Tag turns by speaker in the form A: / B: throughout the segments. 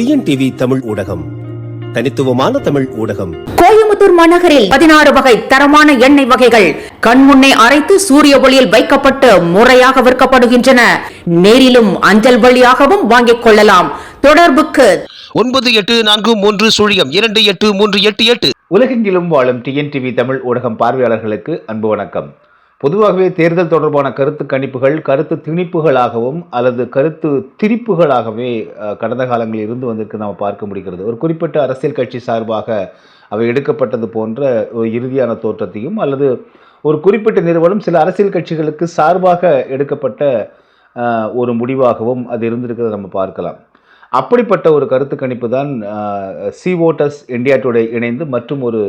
A: TNTV Tamil ஊடகம், தனித்துவமான தமிழ் ஊடகம்.
B: கோயம்புத்தூர் மாநகரில் 16 வகை தரமான எண்ணெய் வகைகள் கண்முன்னே அரைத்து சூரிய ஒளியில் வைக்கப்பட்டு முறையாக விற்கப்படுகின்றன. நேரிலும் அஞ்சல் வழியாகவும் வாங்கிக் கொள்ளலாம். தொடர்புக்கு
C: 9843028388.
D: உலகெங்கிலும் வாழும் டிஎன்டிவி தமிழ் ஊடகம் பார்வையாளர்களுக்கு அன்பு வணக்கம். பொதுவாகவே தேர்தல் தொடர்பான கருத்து கணிப்புகள் கருத்து திணிப்புகளாகவும் அல்லது கருத்து திரிப்புகளாகவே கடந்த காலங்களில் இருந்து வந்திருக்கு நாம் பார்க்க முடிகிறது. ஒரு குறிப்பிட்ட அரசியல் கட்சி சார்பாக அவை எடுக்கப்பட்டது போன்ற ஒரு இறுதியான தோற்றத்தையும் அல்லது ஒரு குறிப்பிட்ட நிறுவனம் சில அரசியல் கட்சிகளுக்கு சார்பாக எடுக்கப்பட்ட ஒரு முடிவாகவும் அது இருந்திருக்கிறத நம்ம பார்க்கலாம். அப்படிப்பட்ட ஒரு கருத்து கணிப்பு தான் சி வோட்டர்ஸ் இந்தியா டுடே இணைந்து மற்றும் ஒரு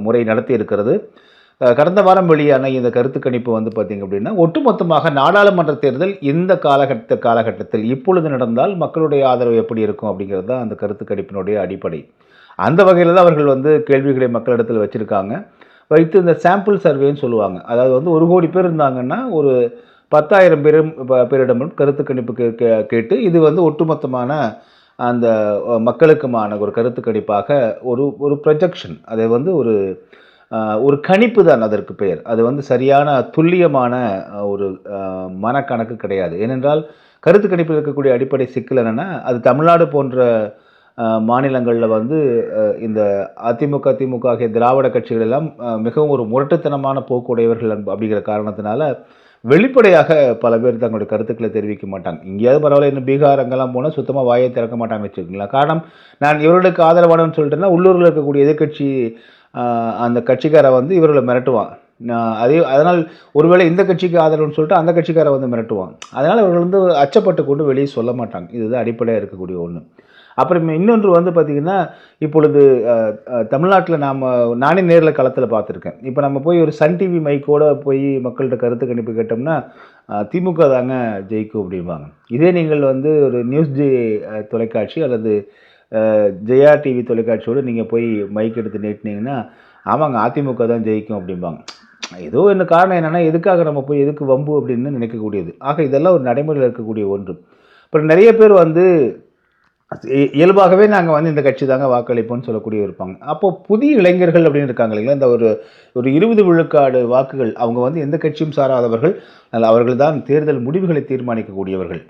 D: முறை நடத்தி இருக்கிறது. கடந்த வாரம் வெளியான இந்த கருத்து கணிப்பு வந்து பார்த்திங்க அப்படின்னா, ஒட்டுமொத்தமாக நாடாளுமன்ற தேர்தல் இந்த காலகட்டத்தில் இப்பொழுது நடந்தால் மக்களுடைய ஆதரவு எப்படி இருக்கும் அப்படிங்கிறது தான் அந்த கருத்து கணிப்பினுடைய அடிப்படை. அந்த வகையில் தான் அவர்கள் வந்து கேள்விகளை மக்களிடத்தில் வச்சுருக்காங்க. வைத்து இந்த சாம்பிள் சர்வேன்னு சொல்லுவாங்க. அதாவது வந்து 1 கோடி பேர் இருந்தாங்கன்னா ஒரு 10,000 பேரிடம் கருத்து கணிப்பு கேட்டு இது வந்து ஒட்டுமொத்தமான அந்த மக்களுக்குமான ஒரு கருத்து கணிப்பாக ஒரு ப்ரொஜெக்ஷன், அதை வந்து ஒரு கணிப்பு தான் அதற்கு பெயர். அது வந்து சரியான துல்லியமான ஒரு மனக்கணக்கு கிடையாது. ஏனென்றால் கருத்து கணிப்பில் இருக்கக்கூடிய அடிப்படை சிக்கல் என்னென்னா, அது தமிழ்நாடு போன்ற மாநிலங்களில் வந்து இந்த அதிமுக திமுக ஆகிய திராவிட கட்சிகள் எல்லாம் மிகவும் ஒரு முரட்டுத்தனமான போக்குடையவர்கள் அப்படிங்கிற காரணத்தினால வெளிப்படையாக பல பேர் தங்களுடைய கருத்துக்களை தெரிவிக்க மாட்டாங்க. இங்கேயாவது பரவாயில்ல, இன்னும் பீகார் அங்கெல்லாம் போனால் சுத்தமாக வாயை திறக்க மாட்டாங்கன்னு வச்சுக்கோங்களேன். காரணம், நான் இவர்களுக்கு ஆதரவானவன்னு சொல்லிட்டேன்னா உள்ளூரில் இருக்கக்கூடிய எதிர்கட்சி அந்த கட்சிக்காரை வந்து இவர்களை மிரட்டுவான். அதனால் ஒருவேளை இந்த கட்சிக்கு ஆதரவுன்னு சொல்லிட்டு அந்த கட்சிக்காரை வந்து மிரட்டுவான். அதனால் இவர்கள் வந்து அச்சப்பட்டு கொண்டு வெளியே சொல்ல மாட்டாங்க. இதுதான் அடிப்படையாக இருக்கக்கூடிய ஒன்று. அப்புறம் இன்னொன்று வந்து பார்த்திங்கன்னா, இப்பொழுது தமிழ்நாட்டில் நானே நேரில் களத்தில் பார்த்துருக்கேன். இப்போ நம்ம போய் ஒரு சன் டிவி மைக்கோடு போய் மக்கள்கிட்ட கருத்து கணிப்பு கேட்டோம்னா திமுக தாங்க ஜெயிக்கும் அப்படிம்பாங்க. இதே நீங்கள் வந்து ஒரு நியூஸ் ஜே தொலைக்காட்சி அல்லது ஜெயா டிவி தொலைக்காட்சியோடு நீங்கள் போய் மைக் எடுத்து நீட்டினீங்கன்னா ஆமாங்க அதிமுக தான் ஜெயிக்கும் அப்படிம்பாங்க. ஏதோ என்ன காரணம் என்னென்னா, எதுக்காக நம்ம போய் எதுக்கு வம்பு அப்படின்னு நினைக்கக்கூடியது. ஆக இதெல்லாம் ஒரு நடைமுறையில் இருக்கக்கூடிய ஒன்று. அப்புறம் நிறைய பேர் வந்து இயல்பாகவே நாங்கள் வந்து இந்த கட்சி தாங்க வாக்களிப்போம்னு சொல்லக்கூடிய இருப்பாங்க. அப்போது புதிய இளைஞர்கள் அப்படின்னு இருக்காங்க இல்லைங்களா, இந்த ஒரு 20 விழுக்காடு வாக்குகள் அவங்க வந்து எந்த கட்சியும் சாராதவர்கள், அவர்கள் தான் தேர்தல் முடிவுகளை தீர்மானிக்கக்கூடியவர்கள்.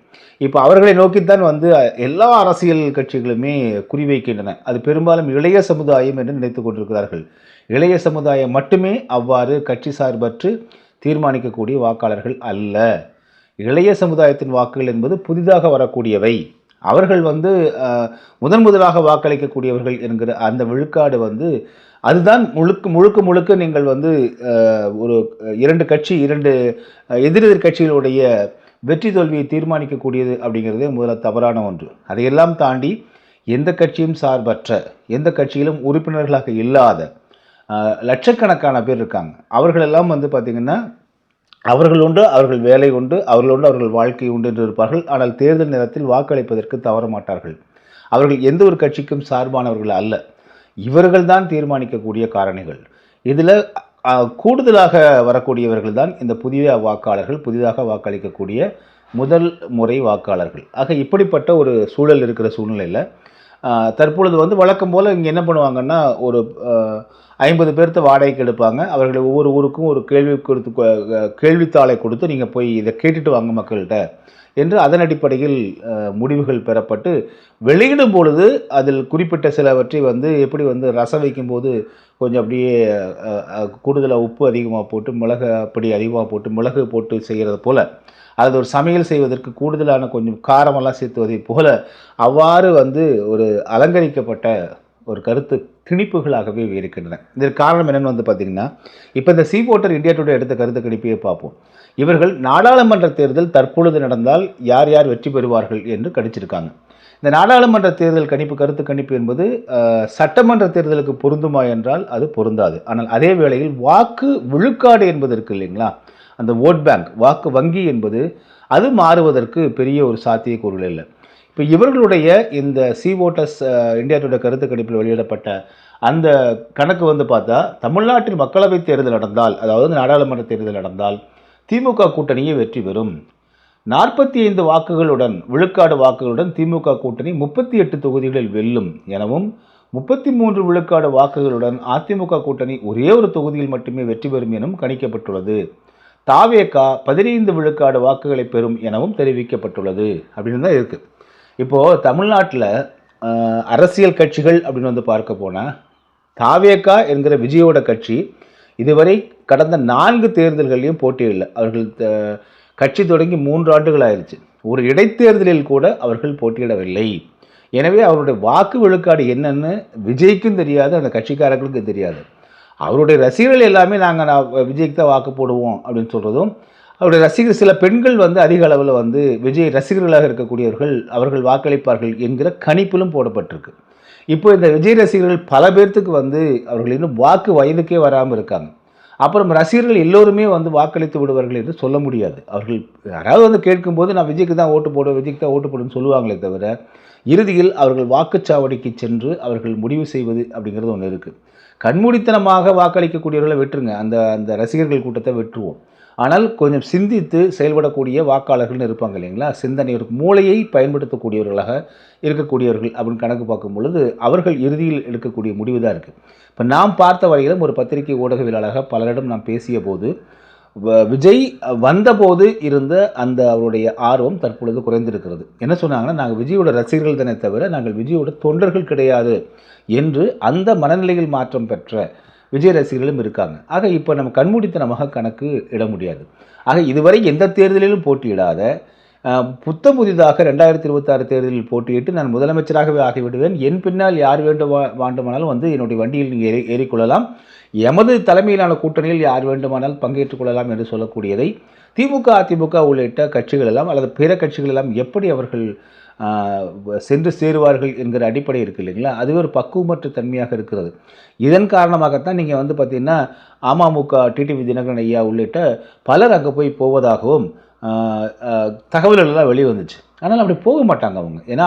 D: இப்போ அவர்களை நோக்கித்தான் வந்து எல்லா அரசியல் கட்சிகளுமே குறிவைக்கின்றன. அது பெரும்பாலும் இளைய சமுதாயம் என்று நினைத்து கொண்டிருக்கிறார்கள். இளைய சமுதாயம் மட்டுமே அவ்வாறு கட்சி சார்பற்று தீர்மானிக்கக்கூடிய வாக்காளர்கள் அல்ல. இளைய சமுதாயத்தின் வாக்குகள் என்பது புதிதாக வரக்கூடியவை. அவர்கள் வந்து முதலாக வாக்களிக்கக்கூடியவர்கள் என்கிற அந்த விழுக்காடு வந்து அதுதான் முழுக்க நீங்கள் வந்து ஒரு 2 எதிரெதிர் கட்சிகளுடைய வெற்றி தோல்வியை தீர்மானிக்கக்கூடியது அப்படிங்கிறதே முதல்ல தவறான ஒன்று. அதையெல்லாம் தாண்டி எந்த கட்சியும் சார்பற்ற, எந்த கட்சியிலும் உறுப்பினர்களாக இல்லாத லட்சக்கணக்கான பேர் இருக்காங்க. அவர்களெல்லாம் வந்து பார்த்திங்கன்னா அவர்கள் உண்டு, அவர்கள் வேலை உண்டு, அவர்கள் வாழ்க்கை உண்டு என்று இருப்பார்கள். ஆனால் தேர்தல் நேரத்தில் வாக்களிப்பதற்கு தவற மாட்டார்கள். அவர்கள் எந்த ஒரு கட்சிக்கும் சார்பானவர்கள் அல்ல. இவர்கள் தான் தீர்மானிக்கக்கூடிய காரணிகள். இதில் கூடுதலாக வரக்கூடியவர்கள் தான் இந்த புதிய வாக்காளர்கள், புதிதாக வாக்களிக்கக்கூடிய முதல் முறை வாக்காளர்கள். ஆக இப்படிப்பட்ட ஒரு சூழல் இருக்கிற சூழ்நிலையில் தற்பொழுது வந்து வழக்கம் போல் இங்கே என்ன பண்ணுவாங்கன்னா, ஒரு 50 பேர்த்த வாடகைக்கு எடுப்பாங்க. அவர்களை ஒவ்வொரு ஊருக்கும் ஒரு கேள்வித்தாளை கொடுத்து நீங்கள் போய் இதை கேட்டுட்டு வாங்க மக்கள்கிட்ட என்று அதன் அடிப்படையில் முடிவுகள் பெறப்பட்டு வெளியிடும் பொழுது அதில் குறிப்பிட்ட சிலவற்றை வந்து எப்படி வந்து ரசம் வைக்கும்போது கொஞ்சம் அப்படியே கூடுதலாக உப்பு அதிகமாக போட்டு அதிகமாக போட்டு மிளகு போட்டு செய்கிறது போல், அது ஒரு சமையல் செய்வதற்கு கூடுதலான கொஞ்சம் காரமெல்லாம் சேர்த்துவதை போல அவ்வாறு வந்து ஒரு அலங்கரிக்கப்பட்ட ஒரு கருத்து திணிப்புகளாகவே இருக்கின்றன. இதற்கு காரணம் என்னென்னு வந்து பார்த்திங்கன்னா, இப்போ இந்த சி வோட்டர் இந்தியா டுடே எடுத்த கருத்து கணிப்பையே பார்ப்போம். இவர்கள் நாடாளுமன்ற தேர்தல் தற்பொழுது நடந்தால் யார் யார் வெற்றி பெறுவார்கள் என்று கணிச்சிருக்காங்க. இந்த நாடாளுமன்ற தேர்தல் கருத்து கணிப்பு என்பது சட்டமன்ற தேர்தலுக்கு பொருந்துமா என்றால் அது பொருந்தாது. ஆனால் அதே வேளையில் வாக்கு விழுக்காடு என்பது இருக்குது இல்லைங்களா, அந்த ஓட் பேங்க் வாக்கு வங்கி என்பது அது மாறுவதற்கு பெரிய ஒரு சாத்தியக்கூறு இல்லை. இப்போ இவர்களுடைய இந்த சி வோட்டர்ஸ் இந்தியா டுடே கருத்து கணிப்பில் வெளியிடப்பட்ட அந்த கணக்கு வந்து பார்த்தா, தமிழ்நாட்டில் மக்களவைத் தேர்தல் நடந்தால், அதாவது நாடாளுமன்ற தேர்தல் நடந்தால் திமுக கூட்டணியே வெற்றி பெறும். 45 வாக்குகளுடன் விழுக்காடு வாக்குகளுடன் திமுக கூட்டணி 38 தொகுதிகளில் வெல்லும் எனவும் 33 விழுக்காடு வாக்குகளுடன் அதிமுக கூட்டணி ஒரே ஒரு தொகுதியில் மட்டுமே வெற்றி பெறும் எனவும் கணிக்கப்பட்டுள்ளது. தாவேகா 15 விழுக்காடு வாக்குகளை பெறும் எனவும் தெரிவிக்கப்பட்டுள்ளது அப்படின்னு தான் இருக்குது. இப்போது தமிழ்நாட்டில் அரசியல் கட்சிகள் அப்படின்னு வந்து பார்க்க போனால் தாவேகா என்கிற விஜயோட கட்சி இதுவரை கடந்த 4 தேர்தல்களையும் போட்டியிடலை. அவர்கள் கட்சி தொடங்கி 3 ஆண்டுகள் ஆயிடுச்சு. ஒரு இடைத்தேர்தலில் கூட அவர்கள் போட்டியிடவில்லை. எனவே அவருடைய வாக்கு விழுக்காடு என்னன்னு விஜய்க்கும் தெரியாது, அந்த கட்சிக்காரர்களுக்கும் தெரியாது. அவருடைய ரசிகர்கள் எல்லாமே நான் விஜய்க்கு தான் வாக்கு போடுவோம் அப்படின்னு சொல்கிறதும், அவருடைய ரசிகர் சில பெண்கள் வந்து அதிக அளவில் வந்து விஜய் ரசிகர்களாக இருக்கக்கூடியவர்கள் அவர்கள் வாக்களிப்பார்கள் என்கிற கணிப்பிலும் போடப்பட்டிருக்கு. இப்போ இந்த விஜய் ரசிகர்கள் பல பேர்த்துக்கு வந்து அவர்கள் இன்னும் வாக்கு வயதுக்கே வராமல் இருக்காங்க. அப்புறம் ரசிகர்கள் எல்லோருமே வந்து வாக்களித்து விடுவார்கள் என்று சொல்ல முடியாது. அவர்கள் யாராவது வந்து கேட்கும்போது நான் விஜய்க்கு தான் ஓட்டு போடுவேன், விஜய்க்கு தான் ஓட்டு போடுன்னு சொல்லுவாங்களே தவிர இறுதியில் அவர்கள் வாக்குச்சாவடிக்கு சென்று அவர்கள் முடிவு செய்வது அப்படிங்கிறது ஒன்று இருக்குது. கண்மூடித்தனமாக வாக்களிக்கக்கூடியவர்களை வெற்றுங்க, அந்த ரசிகர்கள் கூட்டத்தை வெற்றுவோம். ஆனால் கொஞ்சம் சிந்தித்து செயல்படக்கூடிய வாக்காளர்கள்னு இருப்பாங்க இல்லைங்களா, சிந்தனை மூளையை பயன்படுத்தக்கூடியவர்களாக இருக்கக்கூடியவர்கள் அப்படின்னு கணக்கு பார்க்கும் பொழுது அவர்கள் இறுதியில் எடுக்கக்கூடிய முடிவு தான் இருக்குது. இப்போ நாம் பார்த்த வரையிலும் ஒரு பத்திரிகை ஊடகவியலாளராக பலரிடம் நாம் பேசிய போது விஜய் வந்தபோது இருந்த அந்த அவருடைய ஆர்வம் தற்பொழுது குறைந்திருக்கிறது. என்ன சொன்னாங்கன்னா, நாங்கள் விஜயோட ரசிகர்கள் தானே தவிர நாங்கள் விஜயோட தொண்டர்கள் கிடையாது என்று அந்த மனநிலையில் மாற்றம் பெற்ற விஜய் ரசிகர்களும் இருக்காங்க. ஆக இப்போ நம்ம கண்மூடித்தனமாக கணக்கு இட முடியாது. ஆக இதுவரை எந்த தேர்தலிலும் போட்டியிடாத புத்தம் புதிதாக 2026 தேர்தலில் போட்டியிட்டு நான் முதலமைச்சராகவே ஆகிவிடுவேன், என் பின்னால் யார் வேண்டுமானாலும் வந்து என்னுடைய வண்டியில் நீங்கள் ஏறிக்கொள்ளலாம், எமது தலைமையிலான கூட்டணியில் யார் வேண்டுமானால் பங்கேற்றுக் கொள்ளலாம் என்று சொல்லக்கூடியதை திமுக அதிமுக உள்ளிட்ட கட்சிகள் எல்லாம் அல்லது பிற கட்சிகள் எல்லாம் எப்படி அவர்கள் சென்று சேருவார்கள் என்கிற அடிப்படை இருக்குது இல்லைங்களா, அதுவே ஒரு பக்குவமற்ற தன்மையாக இருக்கிறது. இதன் காரணமாகத்தான் நீங்கள் வந்து பார்த்திங்கன்னா அமமுக டிடிவி தினகரன் ஐயா உள்ளிட்ட பலர் அங்கே போய் போவதாகவும் தகவல்கள் எல்லாம் வெளியே வந்துச்சு. ஆனால் அப்படி போக மாட்டாங்க அவங்க. ஏன்னா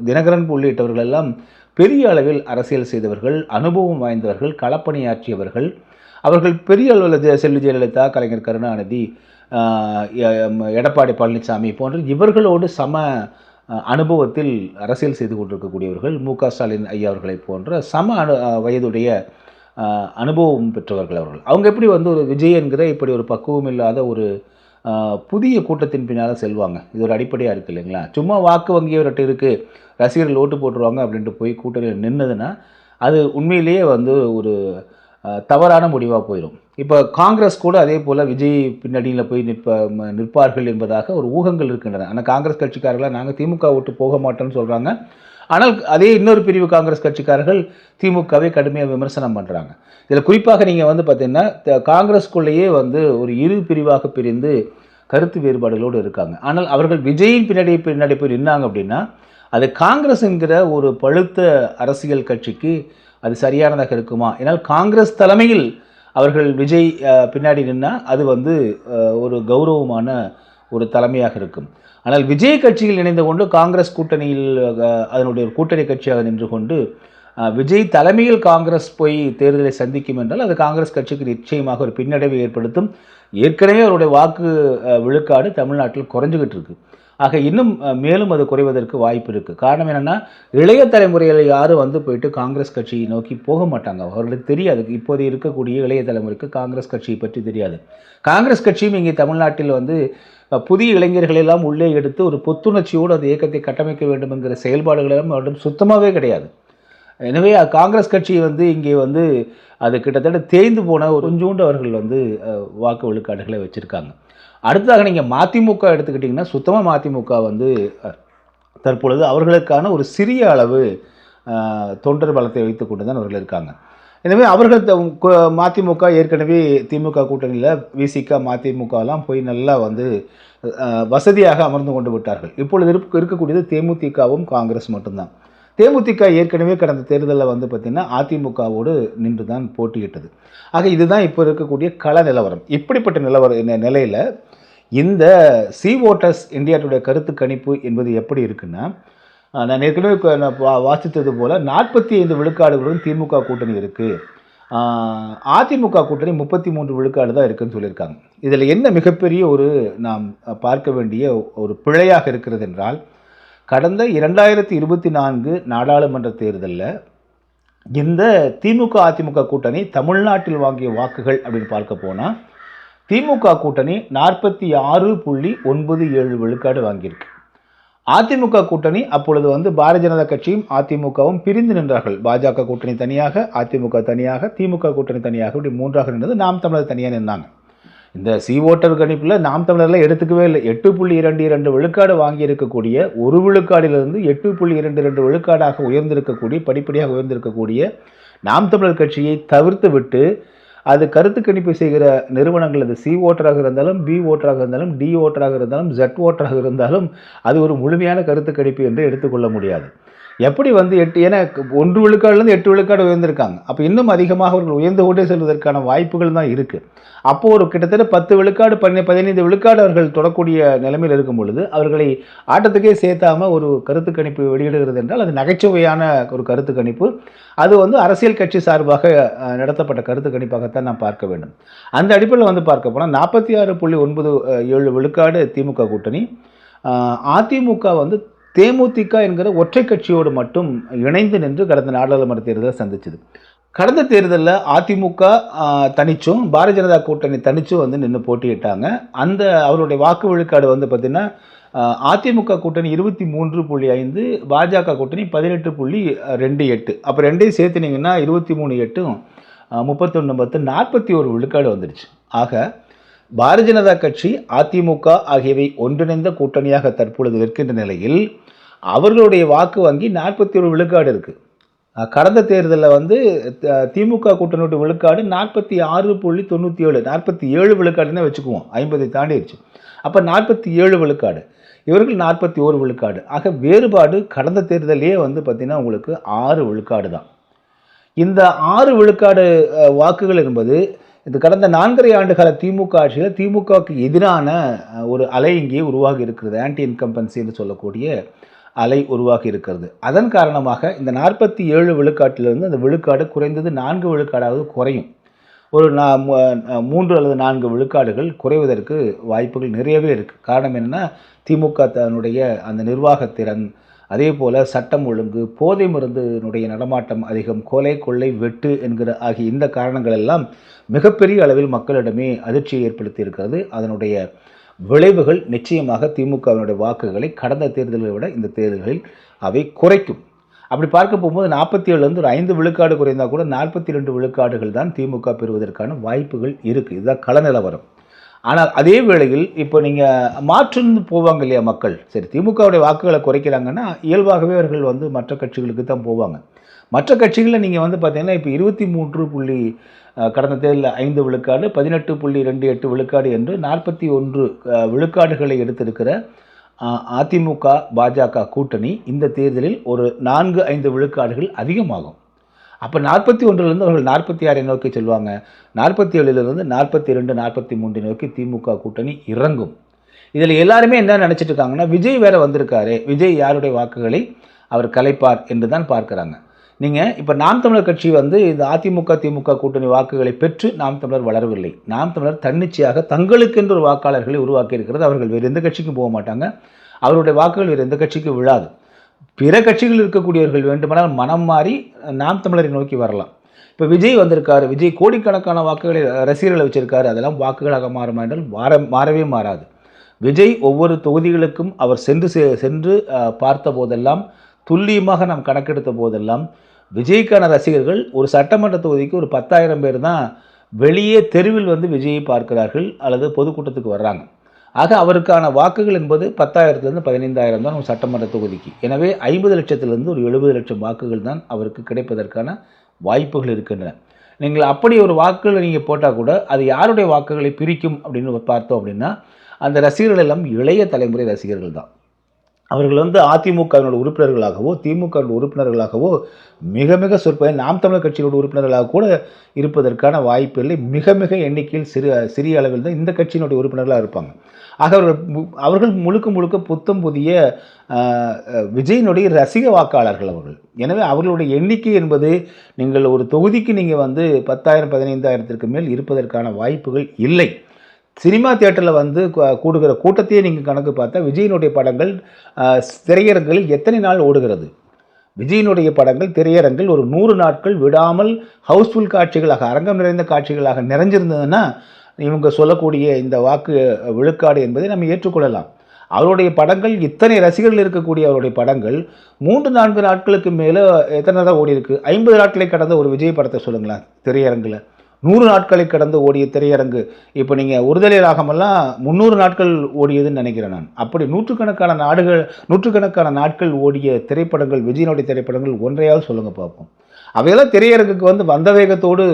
D: தினகரன் உள்ளிட்டவர்கள் எல்லாம் பெரிய அளவில் அரசியல் செய்தவர்கள், அனுபவம் வாய்ந்தவர்கள், களப்பணியாற்றியவர்கள். அவர்கள் பெரிய அளவில் செல்வி ஜெயலலிதா, கலைஞர் கருணாநிதி, எடப்பாடி பழனிசாமி போன்ற இவர்களோடு சம அனுபவத்தில் அரசியல் செய்து கொண்டிருக்கக்கூடியவர்கள், மு.க. ஸ்டாலின் ஐயா அவர்களை போன்ற சம வயதுடைய அனுபவம் பெற்றவர்கள் அவர்கள். அவங்க எப்படி வந்து ஒரு விஜய் என்கிற இப்படி ஒரு பக்குவம் இல்லாத ஒரு புதிய கூட்டத்தின் பின்னால் செல்வாங்க? இது ஒரு அடிப்படையாக இருக்குது இல்லைங்களா. சும்மா வாக்கு வங்கி அவர்கிட்ட இருக்குது, ரசிகர்கள் ஓட்டு போட்டுருவாங்க அப்படின்ட்டு போய் கூட்டணியில் நின்னதுன்னா அது உண்மையிலேயே வந்து ஒரு தவறான முடிவாக போயிடும். இப்போ காங்கிரஸ் கூட அதே போல் விஜய் பின்னணியில் போய் நிற்பார்கள் என்பதாக ஒரு ஊகங்கள் இருக்கின்றன. ஆனால் காங்கிரஸ் கட்சிக்காரர்களாக நாங்கள் திமுக ஓட்டு போக மாட்டோம்னு சொல்கிறாங்க. ஆனால் அதே இன்னொரு பிரிவு காங்கிரஸ் கட்சிக்காரர்கள் திமுகவை கடுமையாக விமர்சனம் பண்ணுறாங்க. இதில் குறிப்பாக நீங்கள் வந்து பார்த்திங்கன்னா காங்கிரஸ்குள்ளேயே வந்து ஒரு இரு பிரிவாக பிரிந்து கருத்து வேறுபாடுகளோடு இருக்காங்க. ஆனால் அவர்கள் விஜயின் பின்னாடி போய் நின்னாங்க அப்படின்னா அது காங்கிரஸ் என்கிற ஒரு பழுத்த அரசியல் கட்சிக்கு அது சரியானதாக இருக்குமா? ஏன்னால் காங்கிரஸ் தலைமையில் அவர்கள் விஜய் பின்னாடி நின்னால் அது வந்து ஒரு கௌரவமான ஒரு தலைமையாக இருக்கும். ஆனால் விஜய் கட்சியில் இணைந்து கொண்டு காங்கிரஸ் கூட்டணியில் அதனுடைய ஒரு கூட்டணி கட்சியாக நின்று கொண்டு விஜய் தலைமையில் காங்கிரஸ் போய் தேர்தலை சந்திக்கும் என்றால் அது காங்கிரஸ் கட்சிக்கு நிச்சயமாக ஒரு பின்னடைவை ஏற்படுத்தும். ஏற்கனவே அவருடைய வாக்கு விழுக்காடு தமிழ்நாட்டில் குறைஞ்சிக்கிட்டு இருக்கு. ஆக இன்னும் மேலும் அது குறைவதற்கு வாய்ப்பு இருக்குது. காரணம் என்னென்னா, இளைய தலைமுறையில் யாரும் வந்து போயிட்டு காங்கிரஸ் கட்சியை நோக்கி போக மாட்டாங்க. அவர்களுக்கு தெரியாது, இப்போது இருக்கக்கூடிய இளைய தலைமுறைக்கு காங்கிரஸ் கட்சியை பற்றி தெரியாது. காங்கிரஸ் கட்சியும் இங்கே தமிழ்நாட்டில் வந்து புதிய இளைஞர்களெல்லாம் உள்ளே எடுத்து ஒரு புத்துணர்ச்சியோடு அந்த இயக்கத்தை கட்டமைக்க வேண்டும் என்கிற செயல்பாடுகளெல்லாம் அவரிடம் சுத்தமாகவே கிடையாது. எனவே காங்கிரஸ் கட்சி வந்து இங்கே வந்து அது கிட்டத்தட்ட தேய்ந்து போன ஒரு கொஞ்சோண்டு அவர்கள் வந்து வாக்கு விழுக்காடுகளை வச்சுருக்காங்க. அடுத்ததாக நீங்கள் மதிமுக எடுத்துக்கிட்டிங்கன்னா சுத்தமாக மதிமுக வந்து தற்பொழுது அவர்களுக்கான ஒரு சிறிய அளவு தொண்டர் பலத்தை வைத்து கொண்டு தான் அவர்கள் இருக்காங்க. எனவே அவர்கள் மதிமுக ஏற்கனவே திமுக கூட்டணியில் விசிக மதிமுகலாம் போய் நல்லா வந்து வசதியாக அமர்ந்து கொண்டு விட்டார்கள். இப்பொழுது இருக்கக்கூடியது தேமுதிகவும் காங்கிரஸ் மட்டும்தான். தேமுதிக ஏற்கனவே கடந்த தேர்தலில் வந்து பார்த்திங்கன்னா அதிமுகவோடு நின்று தான் போட்டியிட்டது. ஆக இதுதான் இப்போ இருக்கக்கூடிய கள நிலவரம். இப்படிப்பட்ட நிலையில் இந்த சி ஓட்டர்ஸ் இந்தியா டுடே கருத்து கணிப்பு என்பது எப்படி இருக்குன்னா, நான் ஏற்கனவே வாசித்தது போல் 45 விழுக்காடுகளுடன் திமுக கூட்டணி இருக்குது. அதிமுக கூட்டணி 33 விழுக்காடு தான் இருக்குன்னு சொல்லியிருக்காங்க. இதில் என்ன மிகப்பெரிய நாம் பார்க்க வேண்டிய ஒரு பிழையாக இருக்கிறது என்றால், கடந்த 2024 நாடாளுமன்ற தேர்தலில் இந்த திமுக அதிமுக கூட்டணி தமிழ்நாட்டில் வாங்கிய வாக்குகள் அப்படின்னு பார்க்க போனால் திமுக கூட்டணி 46.97 விழுக்காடு வாங்கியிருக்கு. அதிமுக கூட்டணி அப்பொழுது பாரதிய ஜனதா கட்சியும் அதிமுகவும் பிரிந்து நின்றார்கள். பாஜக கூட்டணி தனியாக, அதிமுக தனியாக, திமுக கூட்டணி தனியாக, இப்படி மூன்றாக நின்றது. நாம் தமிழர் தனியாக நின்றாங்க. இந்த ஓட்டர் கணிப்பில் நாம் தமிழர்லாம் எடுத்துக்கவே இல்லை. 8.22 விழுக்காடு வாங்கியிருக்கக்கூடிய 1 விழுக்காடிலிருந்து 8.22 விழுக்காடாக உயர்ந்திருக்கக்கூடிய, படிப்படியாக உயர்ந்திருக்கக்கூடிய நாம் தமிழர் கட்சியை தவிர்த்து விட்டு அது கருத்து கணிப்பு செய்கிற நிறுவனங்கள், அது ஓட்டராக இருந்தாலும், பி ஓட்டராக இருந்தாலும், டி ஓட்டராக இருந்தாலும், ஜெட் ஓட்டராக இருந்தாலும் அது ஒரு முழுமையான கருத்து கணிப்பு என்று எடுத்துக்கொள்ள முடியாது. எப்படி 8 ஏன்னா 1 விழுக்காடுலேருந்து 8 விழுக்காடு உயர்ந்திருக்காங்க. அப்போ இன்னும் அதிகமாக அவர்கள் உயர்ந்து கொண்டே செல்வதற்கான வாய்ப்புகள் தான் இருக்குது. அப்போது கிட்டத்தட்ட 10 விழுக்காடு 15 விழுக்காடு அவர்கள் தொடக்கூடிய நிலைமையில் இருக்கும் பொழுது அவர்களை ஆட்டத்துக்கே சேர்த்தாமல் ஒரு கருத்து கணிப்பு வெளியிடுகிறது என்றால் அது நகைச்சுவையான ஒரு கருத்து கணிப்பு. அது அரசியல் கட்சி சார்பாக நடத்தப்பட்ட கருத்து கணிப்பாகத்தான் நாம் பார்க்க வேண்டும். அந்த அடிப்படையில் பார்க்க போனால் 46.97 விழுக்காடு திமுக கூட்டணி. அதிமுக தேமுதிக என்கிற ஒற்றை கட்சியோடு மட்டும் இணைந்து நின்று கடந்த நாடாளுமன்ற தேர்தலை சந்திச்சது. கடந்த தேர்தலில் அதிமுக தனிச்சும் பாரதிய ஜனதா கூட்டணி தனிச்சும் நின்று போட்டியிட்டாங்க. அந்த அவருடைய வாக்கு விழுக்காடு பார்த்திங்கன்னா அதிமுக கூட்டணி 23.5, பாஜக கூட்டணி 18.28. அப்போ ரெண்டையும் சேர்த்துனீங்கன்னா 23.8, 31 41 விழுக்காடு வந்துடுச்சு. ஆக பாரதிய ஜனதா கட்சி அதிமுக ஆகியவை ஒன்றிணைந்த கூட்டணியாக தற்பொழுது இருக்கின்ற நிலையில் அவர்களுடைய வாக்கு வங்கி 41 விழுக்காடு இருக்குது. கடந்த தேர்தலில் திமுக கூட்டணி விழுக்காடு 46.97, 47 விழுக்காடுன்னு வச்சுக்குவோம். 50 தாண்டிடுச்சு. அப்போ 47 விழுக்காடு, இவர்கள் 41 விழுக்காடு. ஆக வேறுபாடு கடந்த தேர்தலே பார்த்திங்கன்னா உங்களுக்கு 6 விழுக்காடு தான். இந்த 6 விழுக்காடு வாக்குகள் என்பது இந்த கடந்த 4.5 ஆண்டுகால திமுக ஆட்சியில் திமுகவுக்கு எதிரான ஒரு அலை இங்கே உருவாகி இருக்கிறது. ஆன்டி இன்கம்பன்சி என்று சொல்லக்கூடிய அலை உருவாகி இருக்கிறது. அதன் காரணமாக இந்த 47 விழுக்காட்டிலிருந்து அந்த விழுக்காடு குறைந்தது 4 விழுக்காடாவது குறையும். ஒரு 3 அல்லது 4 விழுக்காடுகள் குறைவதற்கு வாய்ப்புகள் நிறையவே இருக்குது. காரணம் என்னென்னா திமுக தன்னுடைய அந்த நிர்வாகத்திறன், அதே போல் சட்டம் ஒழுங்கு, போதை மருந்தினுடைய நடமாட்டம் அதிகம், கொலை கொள்ளை வெட்டு என்கிற ஆகிய இந்த காரணங்கள் எல்லாம் மிகப்பெரிய அளவில் மக்களிடமே அதிர்ச்சியை ஏற்படுத்தி இருக்கிறது. அதனுடைய விளைவுகள் நிச்சயமாக திமுகவினுடைய வாக்குகளை கடந்த தேர்தலை விட இந்த தேர்தல்களில் அவை குறைக்கும். அப்படி பார்க்க போகும்போது 47லேருந்து ஒரு 5 விழுக்காடு குறைந்தால் கூட 42 விழுக்காடுகள் தான் திமுக பெறுவதற்கான வாய்ப்புகள் இருக்குது. இதுதான் கள நிலவரம். ஆனால் அதே வேளையில் இப்போ நீங்கள் மாற்றுன்னு போவாங்க இல்லையா மக்கள், சரி திமுகவுடைய வாக்குகளை குறைக்கிறாங்கன்னா இயல்பாகவே அவர்கள் மற்ற கட்சிகளுக்கு தான் போவாங்க. மற்ற கட்சிகளில் நீங்கள் பார்த்தீங்கன்னா இப்போ 23 கடந்த தேர்தலில் 5 விழுக்காடு, 18.28 விழுக்காடு என்று 41 விழுக்காடுகளை எடுத்திருக்கிற அதிமுக பாஜக கூட்டணி இந்த தேர்தலில் ஒரு 4-5 விழுக்காடுகள் அதிகமாகும். அப்போ 41லேருந்து அவர்கள் 46 நோக்கி செல்வாங்க. 47லிருந்து 42, 43 நோக்கி திமுக கூட்டணி இறங்கும். இதில் எல்லாருமே என்ன நினச்சிட்டு இருக்காங்கன்னா, விஜய் வேறு வந்திருக்காரு, விஜய் யாருடைய வாக்குகளை அவர் கலைப்பார் என்று தான் பார்க்குறாங்க. நீங்கள் இப்போ நாம் தமிழர் கட்சி இந்த அதிமுக திமுக கூட்டணி வாக்குகளை பெற்று நாம் தமிழர் வளரவில்லை. நாம் தமிழர் தன்னிச்சையாக தங்களுக்கென்று ஒரு வாக்காளர்களை உருவாக்கி இருக்கிறது. அவர்கள் வேறு எந்த கட்சிக்கும் போக மாட்டாங்க. அவருடைய வாக்குகள் வேறு எந்த கட்சிக்கும் விழாது. பிற கட்சிகள் இருக்கக்கூடியவர்கள் வேண்டுமானால் மனம் மாறி நாம் தமிழரை நோக்கி வரலாம். இப்போ விஜய் வந்திருக்காரு, விஜய் கோடிக்கணக்கான வாக்குகளை ரசிகர்களை வச்சிருக்காரு, அதெல்லாம் வாக்குகளாக மாறுமா என்றால் மாறவே மாறாது. விஜய் ஒவ்வொரு தொகுதிகளுக்கும் அவர் சென்று பார்த்த போதெல்லாம், துல்லியமாக நாம் கணக்கெடுத்த போதெல்லாம் விஜய்க்கான ரசிகர்கள் ஒரு சட்டமன்ற தொகுதிக்கு ஒரு 10,000 பேர் தான் வெளியே தெருவில் விஜயை பார்க்கிறார்கள் அல்லது பொதுக்கூட்டத்துக்கு வர்றாங்க. ஆக அவருக்கான வாக்குகள் என்பது 10,000லேருந்து 15,000 தான் ஒரு சட்டமன்ற தொகுதிக்கு. எனவே 50 லட்சத்திலிருந்து ஒரு 70 லட்சம் வாக்குகள் தான் அவருக்கு கிடைப்பதற்கான வாய்ப்புகள் இருக்கின்றன. நீங்கள் அப்படி ஒரு வாக்குகளை நீங்கள் போட்டால் கூட அது யாருடைய வாக்குகளை பிரிக்கும் அப்படின்னு பார்த்தோம் அப்படின்னா அந்த ரசிகர்கள் எல்லாம் இளைய தலைமுறை ரசிகர்கள் தான். அவர்கள் வந்து அதிமுகவினோட உறுப்பினர்களாகவோ திமுகவின் உறுப்பினர்களாகவோ மிக மிக சொற்ப நாம் தமிழர் கட்சியோட உறுப்பினர்களாக கூட இருப்பதற்கான வாய்ப்பு இல்லை. மிக மிக எண்ணிக்கையில் சிறிய அளவில் தான் இந்த கட்சியினுடைய உறுப்பினர்களாக இருப்பாங்க. ஆக அவர்கள் முழுக்க முழுக்க புத்தம் புதிய விஜயினுடைய ரசிக வாக்காளர்கள் அவர்கள். எனவே அவர்களுடைய எண்ணிக்கை என்பது நீங்கள் ஒரு தொகுதிக்கு நீங்கள் வந்து 10,000 15,000க்கு மேல் இருப்பதற்கான வாய்ப்புகள் இல்லை. சினிமா தியேட்டரில் வந்து கூடுகிற கூட்டத்தையே நீங்கள் கணக்கு பார்த்தா விஜயினுடைய படங்கள் திரையரங்கில் எத்தனை நாள் ஓடுகிறது? விஜயினுடைய படங்கள் திரையரங்கில் ஒரு 100 நாட்கள் விடாமல் ஹவுஸ்ஃபுல் காட்சிகளாக, அரங்கம் நிறைந்த காட்சிகளாக நிறைஞ்சிருந்ததுன்னா இவங்க சொல்லக்கூடிய இந்த வாக்கு விழுக்காடு என்பதை நம்ம ஏற்றுக்கொள்ளலாம். அவருடைய படங்கள் இத்தனை ரசிகர்கள் இருக்கக்கூடிய அவருடைய படங்கள் 3-4 நாட்களுக்கு மேலே எத்தனை தான் ஓடி இருக்கு? 50 நாட்களை கடந்த ஒரு விஜய் படத்தை சொல்லுங்களேன் திரையரங்கில். 100 நாட்களை கடந்து ஓடிய திரையரங்கு இப்போ நீங்கள் ஒருதலை ராகமெல்லாம் 300 நாட்கள் ஓடியதுன்னு நினைக்கிறேன் நான். அப்படி நூற்றுக்கணக்கான நாட்கள் ஓடிய திரைப்படங்கள், விஜயனுடைய திரைப்படங்கள் ஒன்றையாவது சொல்லுங்கள் பார்ப்போம். அவையெல்லாம் திரையரங்குக்கு வந்து வந்த வேகத்தோடு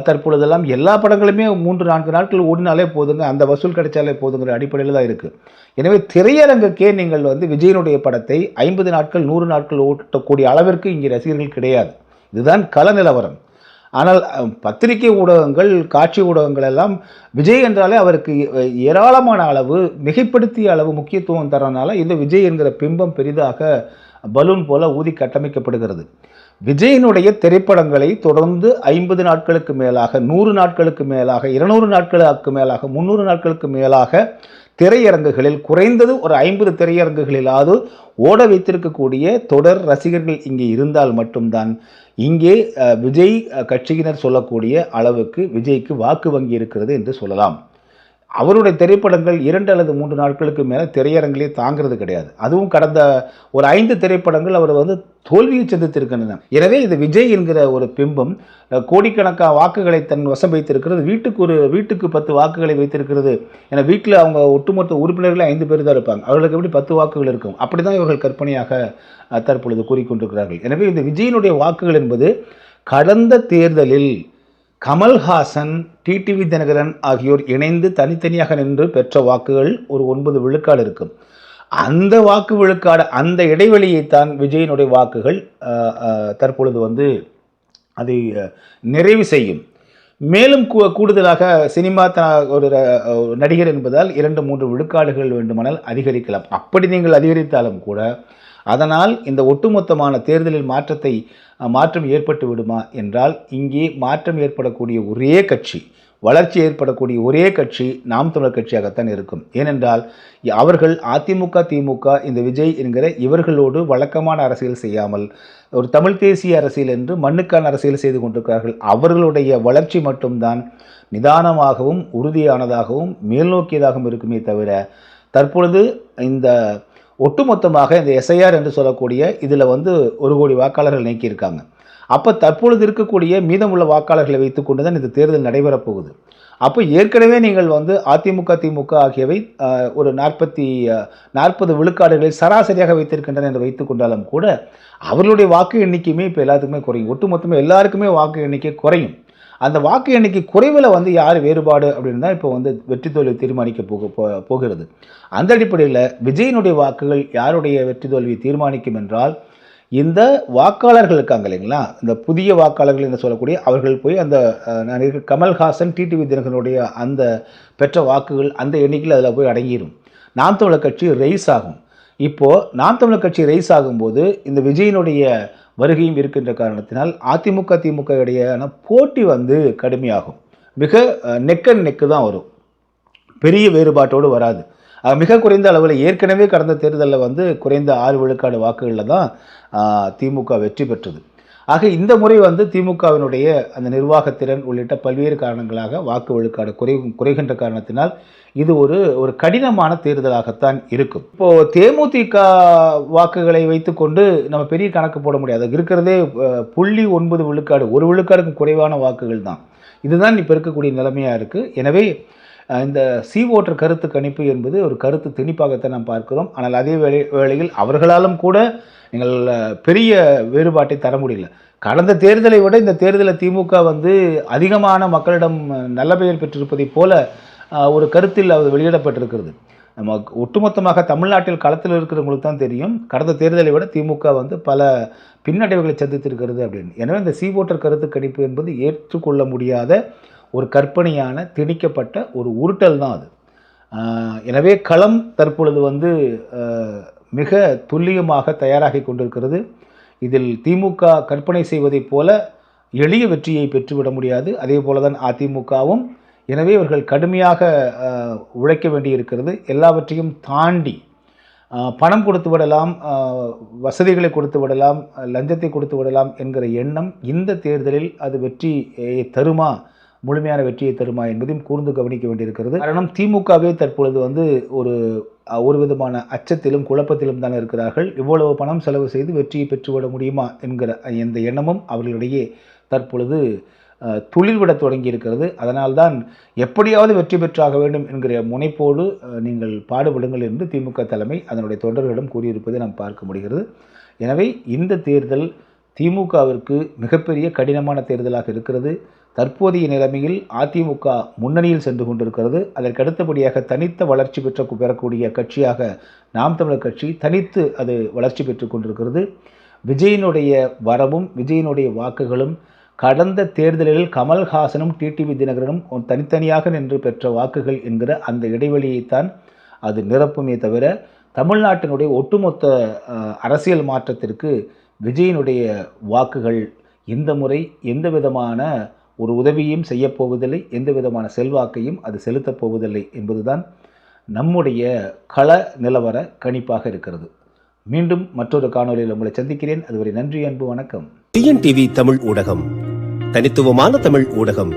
D: தற்பொழுதெல்லாம் எல்லா படங்களுமே 3-4 நாட்கள் ஓடினாலே போதுங்க, அந்த வசூல் கிடைச்சாலே போதுங்கிற அடிப்படையில் தான் இருக்குது. எனவே திரையரங்குக்கே நீங்கள் வந்து விஜயனுடைய படத்தை 50 நாட்கள் 100 நாட்கள் ஓட்டக்கூடிய அளவிற்கு இங்கே ரசிகர்கள் கிடையாது. இதுதான் கள நிலவரம். ஆனால் பத்திரிகை ஊடகங்கள், காட்சி ஊடகங்கள் எல்லாம் விஜய் என்றாலே அவருக்கு ஏராளமான அளவு, மிகைப்படுத்திய அளவு முக்கியத்துவம் தரனால இந்த விஜய் என்கிற பிம்பம் பெரிதாக பலூன் போல ஊதி கட்டமைக்கப்படுகிறது. விஜயினுடைய திரைப்படங்களை தொடர்ந்து 50 நாட்களுக்கு மேலாக, 100 நாட்களுக்கு மேலாக, 200 நாட்களுக்கு மேலாக, 300 நாட்களுக்கு மேலாக திரையரங்குகளில் குறைந்தது ஒரு 50 திரையரங்குகளிலாவது ஓட வைத்திருக்கக்கூடிய தொடர் ரசிகர்கள் இங்கே இருந்தால் மட்டும்தான் இங்கே விஜய் கட்சியினர் சொல்லக்கூடிய அளவுக்கு விஜய்க்கு வாக்கு வங்கி இருக்கிறது என்று சொல்லலாம். அவருடைய திரைப்படங்கள் 2 அல்லது 3 நாட்களுக்கு மேலே திரையரங்கிலே தாங்கிறது கிடையாது. அதுவும் கடந்த ஒரு 5 திரைப்படங்கள் அவர் வந்து தோல்வியை சந்தித்திருக்கின்றன. எனவே இது விஜய் என்கிற ஒரு பிம்பம் கோடிக்கணக்கான வாக்குகளை தன் வசம் வைத்திருக்கிறது. வீட்டுக்கு 10 வாக்குகளை வைத்திருக்கிறது. ஏன்னா வீட்டில் அவங்க ஒட்டுமொத்த உறுப்பினர்கள் 5 பேர் தான் இருப்பாங்க. அவர்களுக்கு எப்படி 10 வாக்குகள் இருக்கும்? அப்படி தான் இவர்கள் கற்பனையாக தற்பொழுது கூறிக்கொண்டிருக்கிறார்கள். எனவே இந்த விஜயினுடைய வாக்குகள் என்பது கடந்த தேர்தலில் கமல்ஹாசன், டிடிவி தினகரன் ஆகியோர் இணைந்து தனித்தனியாக நின்று பெற்ற வாக்குகள் ஒரு 9 விழுக்காடு இருக்கும். அந்த வாக்கு விழுக்காடு, அந்த இடைவெளியைத்தான் விஜயினுடைய வாக்குகள் தற்பொழுது வந்து அதை நிறைவு செய்யும். மேலும் கூடுதலாக சினிமா ஒரு நடிகர் என்பதால் 2-3 விழுக்காடுகள் வேண்டுமானால் அதிகரிக்கலாம். அப்படி நீங்கள் அதிகரித்தாலும் கூட அதனால் இந்த ஒட்டுமொத்தமான தேர்தலில் மாற்றம் ஏற்பட்டு விடுமா என்றால், இங்கே மாற்றம் ஏற்படக்கூடிய ஒரே கட்சி, வளர்ச்சி ஏற்படக்கூடிய ஒரே கட்சி நாம் தமிழர் கட்சியாகத்தான் இருக்கும். ஏனென்றால் அவர்கள் அதிமுக, திமுக, இந்த விஜய் என்கிற இவர்களோடு வழக்கமான அரசியல் செய்யாமல் ஒரு தமிழ் தேசிய அரசியல் என்று மண்ணுக்கான அரசியல் செய்து கொண்டிருக்கிறார்கள். அவர்களுடைய வளர்ச்சி மட்டும்தான் நிதானமாகவும் உறுதியானதாகவும் மேல்நோக்கியதாகவும் இருக்குமே தவிர, தற்பொழுது இந்த ஒட்டுமொத்தமாக இந்த எஸ்ஐஆர் என்று சொல்லக்கூடிய இதில் வந்து 1 கோடி வாக்காளர்கள் நீக்கியிருக்காங்க. அப்போ தற்பொழுது இருக்கக்கூடிய மீதமுள்ள வாக்காளர்களை வைத்துக்கொண்டு தான் இந்த தேர்தல் நடைபெறப் போகுது. அப்போ ஏற்கனவே நீங்கள் வந்து அதிமுக, திமுக ஆகியவை ஒரு 40 விழுக்காடுகளை சராசரியாக வைத்திருக்கின்றன என்று வைத்துக்கொண்டாலும் கூட அவர்களுடைய வாக்கு எண்ணிக்கையுமே இப்போ எல்லாத்துக்குமே குறையும். ஒட்டுமொத்தமாக எல்லாருக்குமே வாக்கு எண்ணிக்கை குறையும். அந்த வாக்கு எண்ணிக்கை குறைவில் வந்து யார் வேறுபாடு அப்படின்னு தான் இப்போ வந்து வெற்றி தோல்வி தீர்மானிக்க போகிறது. அந்த அடிப்படையில் விஜயினுடைய வாக்குகள் யாருடைய வெற்றி தோல்வியை தீர்மானிக்கும் என்றால், இந்த வாக்காளர்கள் இருக்காங்க இல்லைங்களா, இந்த புதிய வாக்காளர்கள் என்று சொல்லக்கூடிய அவர்கள் போய் அந்த கமல்ஹாசன், டிடிவி தினகரனுடைய அந்த பெற்ற வாக்குகள் அந்த எண்ணிக்கையில் அதில் போய் அடங்கிடும். நாம் தமிழர் கட்சி ரைஸ் ஆகும். இப்போது நாம் தமிழர் கட்சி ரைஸ் ஆகும்போது இந்த விஜயினுடைய வருகையும் இருக்கின்ற காரணத்தினால் அதிமுக, திமுக இடையேயான போட்டி வந்து கடுமையாகும். மிக நெக் அண்ட் நெக்கு தான் வரும், பெரிய வேறுபாட்டோடு வராது. மிக குறைந்த அளவில் ஏற்கனவே கடந்த தேர்தலில் வந்து குறைந்த 6 விழுக்காடு வாக்குகளில் தான் திமுக வெற்றி பெற்றது. ஆக இந்த முறை வந்து திமுகவினுடைய அந்த நிர்வாகத்திறன் உள்ளிட்ட பல்வேறு காரணங்களாக வாக்கு விழுக்காடு குறைகின்ற காரணத்தினால் இது ஒரு கடினமான தேர்தலாகத்தான் இருக்கும். இப்போது தேமுதிக வாக்குகளை வைத்துக்கொண்டு நம்ம பெரிய கணக்கு போட முடியாது. இருக்கிறதே 0.9 விழுக்காடு, 1 விழுக்காடுக்கும் குறைவான வாக்குகள் தான். இதுதான் இப்போ இருக்கக்கூடிய நிலைமையாக இருக்குது. எனவே இந்த ஓட்டர் கருத்து கணிப்பு என்பது ஒரு கருத்து திணிப்பாகத்தான் நாம் பார்க்கிறோம். ஆனால் அதே வேளையில் அவர்களாலும் கூட நீங்கள் பெரிய வேறுபாட்டை தர முடியல. கடந்த தேர்தலை விட இந்த தேர்தலில் திமுக வந்து அதிகமான மக்களிடம் நல்ல பெயர் பெற்றிருப்பதை போல ஒரு கருத்தில் அது வெளியிடப்பட்டிருக்கிறது. நம்ம ஒட்டுமொத்தமாக தமிழ்நாட்டில் களத்தில் இருக்கிறவங்களுக்கு தான் தெரியும் கடந்த தேர்தலை விட திமுக வந்து பல பின்னடைவுகளை சந்தித்திருக்கிறது அப்படின்னு. எனவே இந்த சி ஓட்டர் கருத்து கணிப்பு என்பது ஏற்றுக்கொள்ள முடியாத ஒரு கற்பனையான திணிக்கப்பட்ட ஒரு உருட்டல் தான் அது. எனவே களம் தற்பொழுது வந்து மிக துல்லியமாக தயாராகி கொண்டிருக்கிறது. இதில் திமுக கற்பனை செய்வதைப் போல எளிய வெற்றியை பெற்றுவிட முடியாது. அதே போல தான் அதிமுகவும். எனவே இவர்கள் கடுமையாக உழைக்க வேண்டியிருக்கிறது. எல்லாவற்றையும் தாண்டி பணம் கொடுத்து விடலாம், வசதிகளை கொடுத்து விடலாம், லஞ்சத்தை கொடுத்து விடலாம் என்கிற எண்ணம் இந்த தேர்தலில் அது வெற்றியை தருமா, முழுமையான வெற்றியை தருமா என்பதையும் கூர்ந்து கவனிக்க வேண்டியிருக்கிறது. காரணம் திமுகவே தற்பொழுது வந்து ஒரு விதமான அச்சத்திலும் குழப்பத்திலும் தான் இருக்கிறார்கள். இவ்வளவு பணம் செலவு செய்து வெற்றியை பெற்றுவிட முடியுமா என்கிற இந்த எண்ணமும் அவர்களிடையே தற்பொழுது துளிர்விட தொடங்கி இருக்கிறது. அதனால்தான் எப்படியாவது வெற்றி பெற்றாக வேண்டும் என்கிற முனைப்போடு நீங்கள் பாடுபடுங்கள் என்று திமுக தலைமை அதனுடைய தொண்டர்களிடம் கூறியிருப்பதை நாம் பார்க்க முடிகிறது. எனவே இந்த தேர்தல் திமுகவிற்கு மிகப்பெரிய கடினமான தேர்தலாக இருக்கிறது. தற்போதைய நிலைமையில் அதிமுக முன்னணியில் சென்று கொண்டிருக்கிறது. அதற்கு அடுத்தபடியாக தனித்த வளர்ச்சி பெறக்கூடிய கட்சியாக நாம் தமிழர் கட்சி தனித்து அது வளர்ச்சி பெற்று கொண்டிருக்கிறது. விஜயினுடைய வரவும் விஜயினுடைய வாக்குகளும் கடந்த தேர்தலில் கமல்ஹாசனும் டிடிவி தினகரனும் தனித்தனியாக நின்று பெற்ற வாக்குகள் என்கிற அந்த இடைவெளியைத்தான் அது நிரப்புமே தவிர தமிழ்நாட்டினுடைய ஒட்டுமொத்த அரசியல் மாற்றத்திற்கு விஜயினுடைய வாக்குகள் இந்த முறை எந்த விதமான ஒரு உதவியும் செய்யப்போவதில்லை, எந்த விதமான செல்வாக்கையும் அது செலுத்தப் போவதில்லை என்பதுதான் நம்முடைய கள நிலவர கணிப்பாக இருக்கிறது. மீண்டும் மற்றொரு காணொலியில் உங்களை சந்திக்கிறேன். அதுவரை நன்றி, அன்பு, வணக்கம்.
A: டிஎன்டிவி தமிழ் ஊடகம், தனித்துவமான தமிழ் ஊடகம்.